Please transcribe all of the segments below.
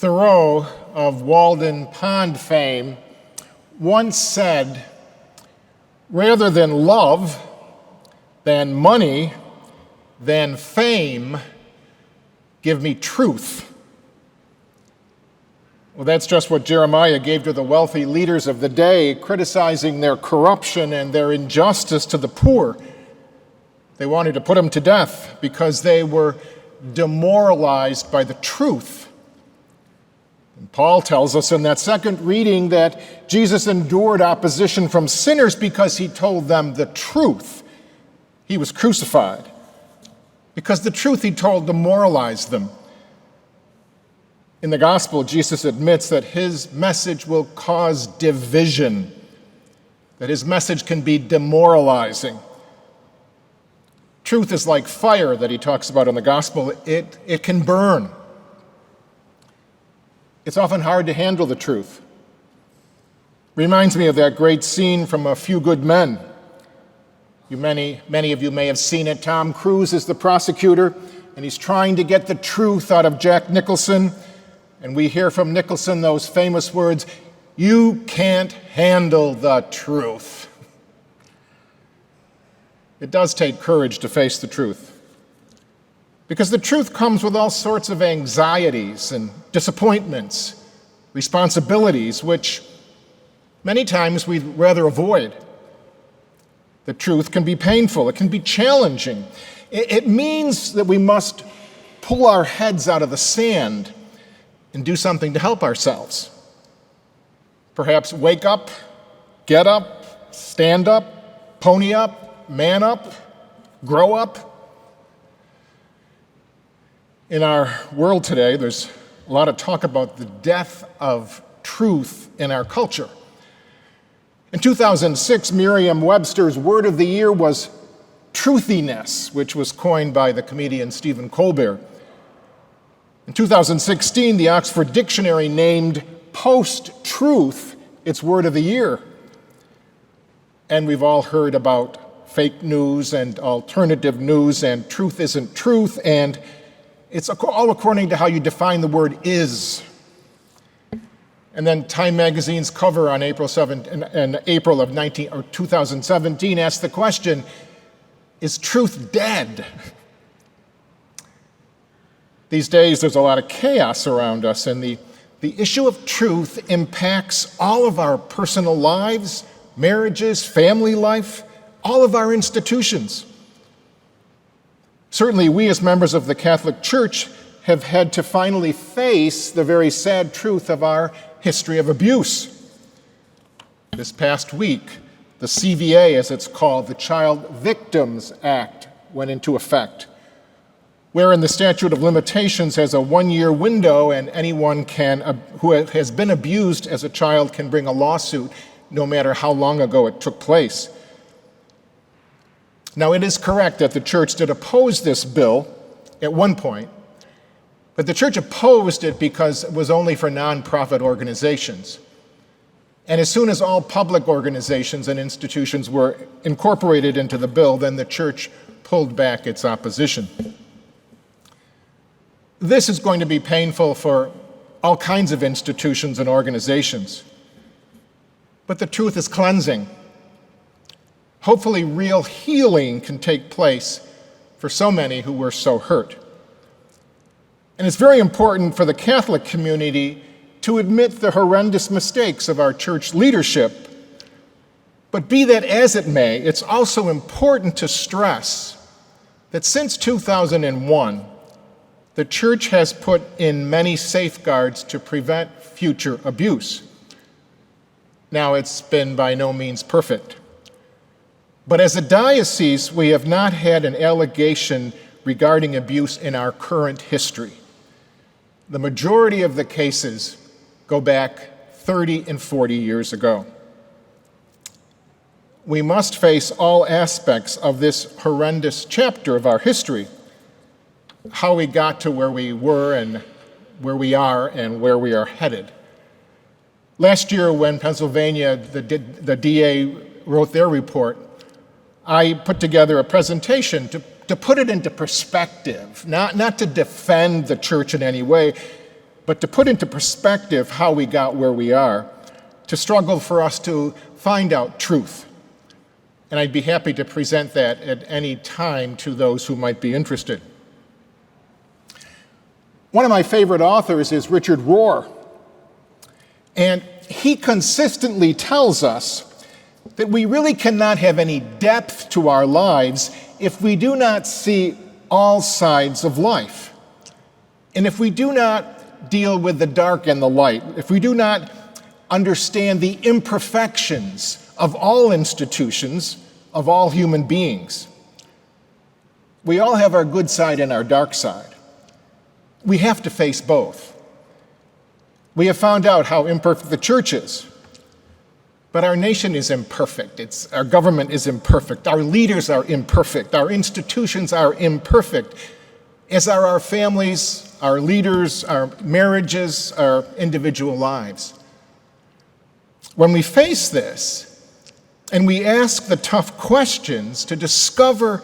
Thoreau of Walden Pond fame once said, "Rather than love, than money, than fame, give me truth." Well, that's just what Jeremiah gave to the wealthy leaders of the day, criticizing their corruption and their injustice to the poor. They wanted to put them to death because they were demoralized by the truth. And Paul tells us in that second reading that Jesus endured opposition from sinners because he told them the truth. He was crucified because the truth he told demoralized them. In the gospel, Jesus admits that his message will cause division, that his message can be demoralizing. Truth is like fire that he talks about in the gospel. It can burn. It's often hard to handle the truth. Reminds me of that great scene from A Few Good Men. Many of you may have seen it. Tom Cruise is the prosecutor, and he's trying to get the truth out of Jack Nicholson. And we hear from Nicholson those famous words, "You can't handle the truth." It does take courage to face the truth, because the truth comes with all sorts of anxieties and disappointments, responsibilities, which many times we'd rather avoid. The truth can be painful. It can be challenging. It means that we must pull our heads out of the sand and do something to help ourselves. Perhaps wake up, get up, stand up, pony up, man up, grow up. In our world today, there's a lot of talk about the death of truth in our culture. In 2006, Merriam-Webster's word of the year was truthiness, which was coined by the comedian Stephen Colbert. In 2016, the Oxford Dictionary named post-truth its word of the year. And we've all heard about fake news and alternative news, and truth isn't truth, and it's all according to how you define the word is. And then Time Magazine's cover on April of 2017 asked the question, "Is truth dead?" These days, there's a lot of chaos around us, and the issue of truth impacts all of our personal lives, marriages, family life, all of our institutions. Certainly, we as members of the Catholic Church have had to finally face the very sad truth of our history of abuse. This past week, the CVA, as it's called, the Child Victims Act, went into effect, wherein the statute of limitations has a one-year window, and anyone who has been abused as a child can bring a lawsuit no matter how long ago it took place. Now, it is correct that the church did oppose this bill at one point, but the church opposed it because it was only for nonprofit organizations. And as soon as all public organizations and institutions were incorporated into the bill, then the church pulled back its opposition. This is going to be painful for all kinds of institutions and organizations. But the truth is cleansing. Hopefully, real healing can take place for so many who were so hurt. And it's very important for the Catholic community to admit the horrendous mistakes of our church leadership. But be that as it may, it's also important to stress that since 2001, the church has put in many safeguards to prevent future abuse. Now, it's been by no means perfect. But as a diocese, we have not had an allegation regarding abuse in our current history. The majority of the cases go back 30 and 40 years ago. We must face all aspects of this horrendous chapter of our history, how we got to where we were and where we are and where we are headed. Last year, when Pennsylvania, the DA wrote their report, I put together a presentation to put it into perspective, not to defend the church in any way, but to put into perspective how we got where we are, to struggle for us to find out truth. And I'd be happy to present that at any time to those who might be interested. One of my favorite authors is Richard Rohr, and he consistently tells us that we really cannot have any depth to our lives if we do not see all sides of life. And if we do not deal with the dark and the light, if we do not understand the imperfections of all institutions, of all human beings. We all have our good side and our dark side. We have to face both. We have found out how imperfect the church is, but our nation is imperfect. Our government is imperfect. Our leaders are imperfect. Our institutions are imperfect, as are our families, our leaders, our marriages, our individual lives. When we face this, and we ask the tough questions to discover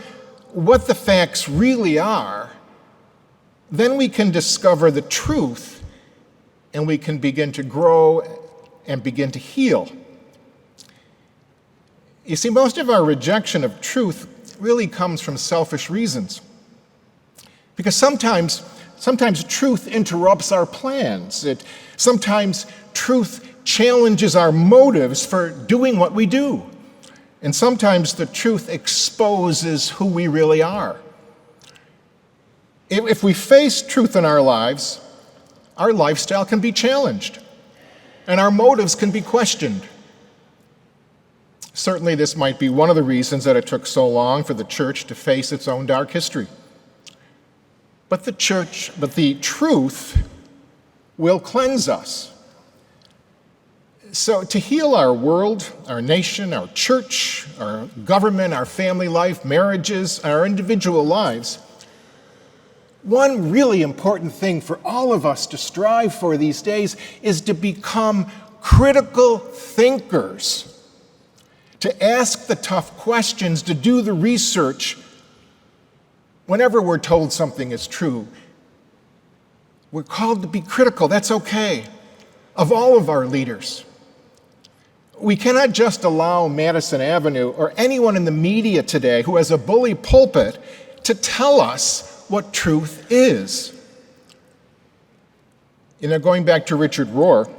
what the facts really are, then we can discover the truth, and we can begin to grow and begin to heal. You see, most of our rejection of truth really comes from selfish reasons. Because sometimes truth interrupts our plans. Sometimes truth challenges our motives for doing what we do. And sometimes the truth exposes who we really are. If we face truth in our lives, our lifestyle can be challenged, and our motives can be questioned. Certainly, this might be one of the reasons that it took so long for the church to face its own dark history. But the truth will cleanse us. So to heal our world, our nation, our church, our government, our family life, marriages, our individual lives, one really important thing for all of us to strive for these days is to become critical thinkers, to ask the tough questions, to do the research. Whenever we're told something is true, we're called to be critical. That's okay, of all of our leaders. We cannot just allow Madison Avenue or anyone in the media today who has a bully pulpit to tell us what truth is. Going back to Richard Rohr,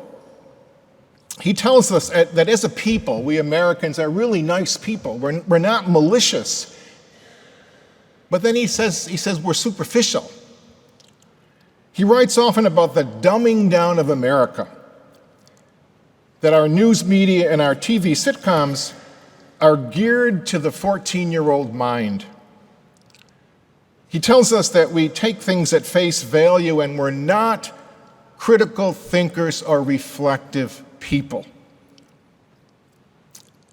he tells us that as a people, we Americans are really nice people. We're not malicious. But then he says we're superficial. He writes often about the dumbing down of America, that our news media and our TV sitcoms are geared to the 14-year-old mind. He tells us that we take things at face value and we're not critical thinkers or reflective people.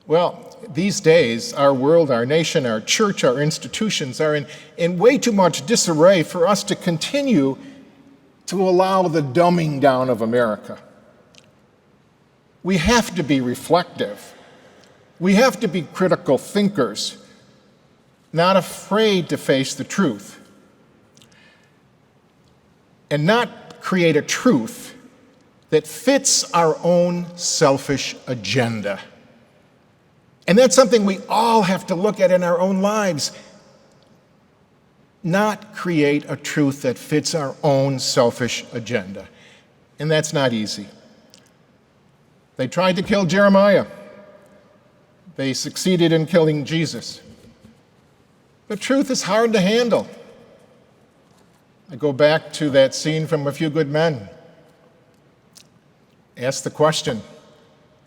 Well, these days, our world, our nation, our church, our institutions are in way too much disarray for us to continue to allow the dumbing down of America. We have to be reflective. We have to be critical thinkers, not afraid to face the truth, and not create a truth that fits our own selfish agenda. And that's something we all have to look at in our own lives. Not create a truth that fits our own selfish agenda. And that's not easy. They tried to kill Jeremiah. They succeeded in killing Jesus. But truth is hard to handle. I go back to that scene from A Few Good Men. Ask the question,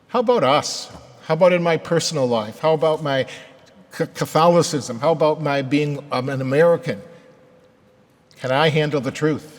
how about us? How about in my personal life? How about my Catholicism? How about my being an American? Can I handle the truth?